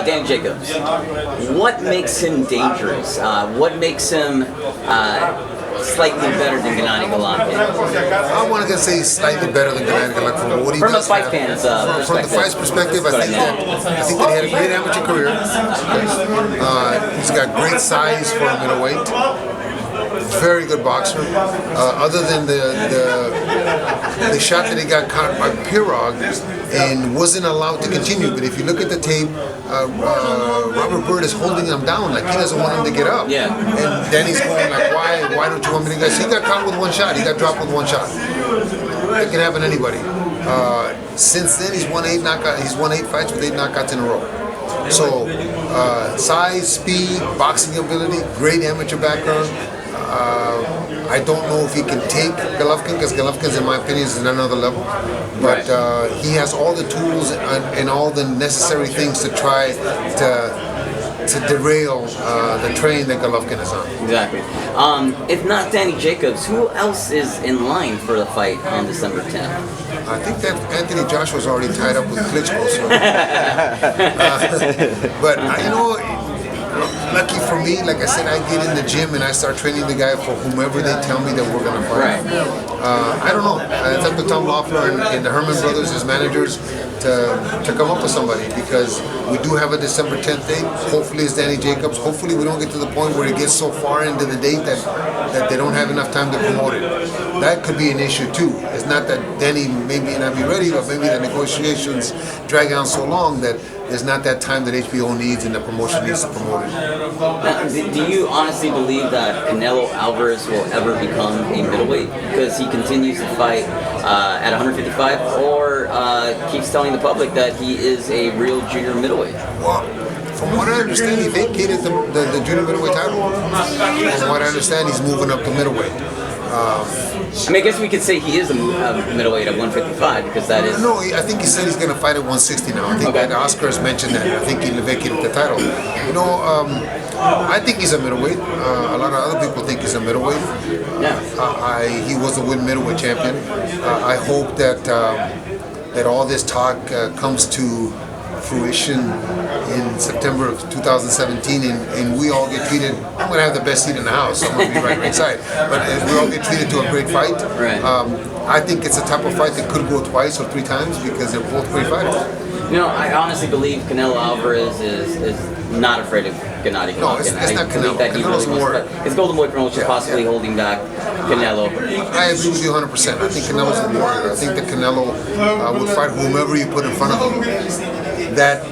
Danny Jacobs. What makes him dangerous? What makes him slightly better than Gennady Golovkin? I wanted to say slightly better than Gennady Golovkin. What he From a does fight have, fan's perspective. from the fight's perspective, I think that he had a great amateur career. He's got great size for a middleweight. Very good boxer. Other than the shot that he got caught by Pirog and wasn't allowed to continue. But if you look at the tape, Robert Byrd is holding him down like he doesn't want him to get up. Yeah. And then he's going like, why don't you want me to go? He got caught with one shot. He got dropped with one shot. That can happen to anybody. Since then, he's won 8 knockouts. He's won 8 fights with 8 knockouts in a row. So, size, speed, boxing ability, great amateur background. I don't know if he can take Golovkin, because Golovkin's, in my opinion, is at another level. But he has all the tools and all the necessary things to try to derail the train that Golovkin is on. Exactly. If not Danny Jacobs, who else is in line for the fight on December 10th? I think that Anthony Joshua's already tied up with Klitschko. So. But you know, lucky for me, like I said, I get in the gym and I start training the guy for whomever they tell me that we're going to fight. I don't know. It's up to Tom Loeffler and the Herman brothers as managers to come up with somebody, because we do have a December 10th date. Hopefully it's Danny Jacobs. Hopefully we don't get to the point where it gets so far into the date that they don't have enough time to promote it. That could be an issue too. It's not that Danny may not be ready, but maybe the negotiations drag on so long that there's not that time that HBO needs and the promotion needs to promote it. Now, do you honestly believe that Canelo Alvarez will ever become a middleweight because he continues to fight at 155, or keeps telling the public that he is a real junior middleweight? Well, from what I understand, he vacated the junior middleweight title. From what I understand, he's moving up to middleweight. I mean, I guess we could say he is a middleweight at 155, because that is... No, I think he said he's going to fight at 160 now. I think that Oscar has mentioned that. I think he vacated the title. You know, I think he's a middleweight. A lot of other people think he's a middleweight. Yeah. He was a middleweight champion. I hope that all this talk comes to fruition in September of 2017, and we all get treated. I'm going to have the best seat in the house, so I'm going to be right ringside. But we all get treated to a great fight. Right. I think it's a type of fight that could go twice or 3 times, because they're both great fighters. You know, I honestly believe Canelo Alvarez is not afraid of Gennady Golovkin. No, it's not Canelo. That he Canelo's really more... His Golden Boy promotion possibly holding back Canelo. I agree with you 100%. I think Canelo's a warrior. I think that Canelo would fight whomever you put in front of him. That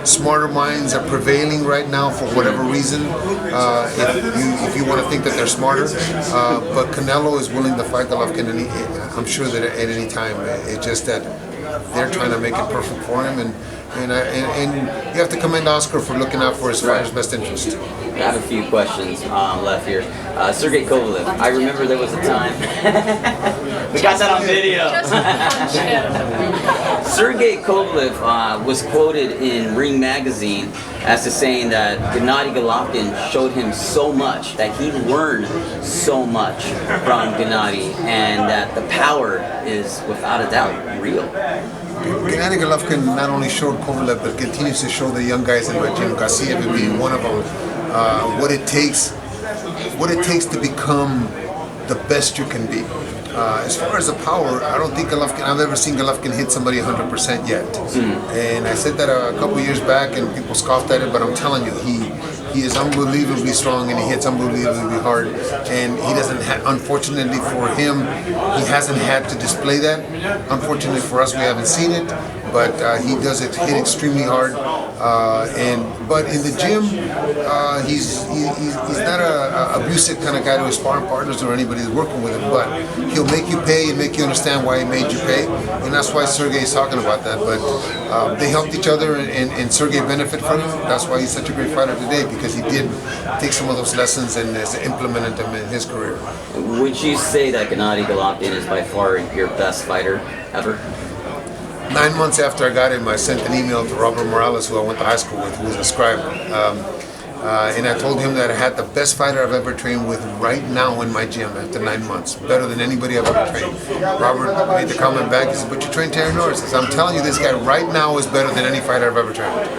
smarter minds are prevailing right now for whatever reason. If you want to think that they're smarter, but Canelo is willing to fight Golovkin, I'm sure that at any time. It's just that they're trying to make it perfect for him, and you have to commend Oscar for looking out for his fighter's best interest. I have a few questions left here. Sergey Kovalev, I remember there was a time... we got that on video. Sergey Kovalev was quoted in Ring Magazine as to saying that Gennady Golovkin showed him so much, that he learned so much from Gennady, and that the power is, without a doubt, real. Gennady Golovkin not only showed Kovalev, but continues to show the young guys in my gym, Garcia being one of them, what it takes to become the best you can be. As far as the power, I don't think I've ever seen Golovkin hit somebody 100% yet. And I said that a couple years back, and people scoffed at it, but I'm telling you, he is unbelievably strong, and he hits unbelievably hard. And he doesn't unfortunately for him, he hasn't had to display that. Unfortunately for us, we haven't seen it. But he does hit extremely hard, but in the gym, he's not a abusive kind of guy to his sparring partners or anybody that's working with him. But he'll make you pay and make you understand why he made you pay, and that's why Sergey is talking about that. But they helped each other, and Sergey benefited from it. That's why he's such a great fighter today, because he did take some of those lessons and has implemented them in his career. Would you say that Gennady Golovkin is by far your best fighter ever? 9 months after I got him, I sent an email to Robert Morales, who I went to high school with, who was a scribe. And I told him that I had the best fighter I've ever trained with right now in my gym after 9 months. Better than anybody I've ever trained. Robert made the comment back. He said, "But you trained Terry Norris." I said, "I'm telling you, this guy right now is better than any fighter I've ever trained with."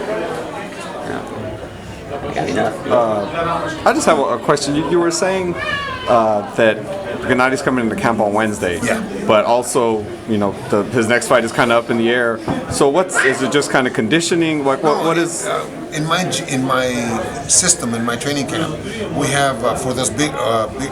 Got enough. I just have a question. You were saying that Gennady's coming into camp on Wednesday. Yeah. But also, his next fight is kind of up in the air. So is it just kind of conditioning? Like what is? In my system, in my training camp, we have for those big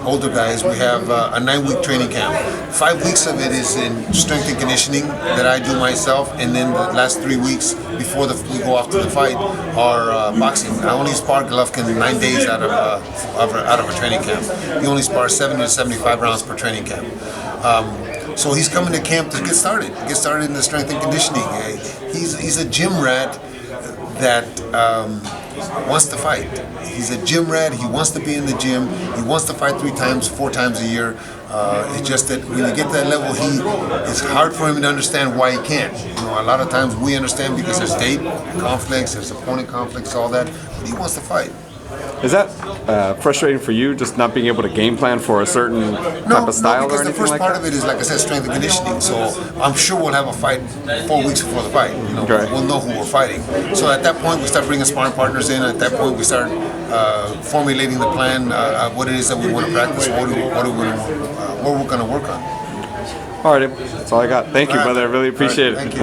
older guys, we have a 9-week training camp. 5 weeks of it is in strength and conditioning that I do myself, and then the last 3 weeks before we go off to the fight are boxing. I only spar Golovkin 9 days out of a training camp. He only spars 70 to 75 rounds per training camp. So he's coming to camp to get started in the strength and conditioning. He's a gym rat that wants to fight. He's a gym rat. He wants to be in the gym. He wants to fight 3 times, 4 times a year. It's just that when you get to that level, it's hard for him to understand why he can't. A lot of times we understand because there's date conflicts, there's opponent conflicts, all that. But he wants to fight. Is that frustrating for you, just not being able to game plan for a certain type of style or anything like that? No, because the first part of it is, like I said, strength and conditioning. So I'm sure we'll have a fight 4 weeks before the fight. Okay. We'll know who we're fighting. So at that point, we start bringing sparring partners in. At that point, we start formulating the plan, what it is that we want to practice, what we're going to work on. All right, that's all I got. Thank you, brother. I really appreciate it. Thank you.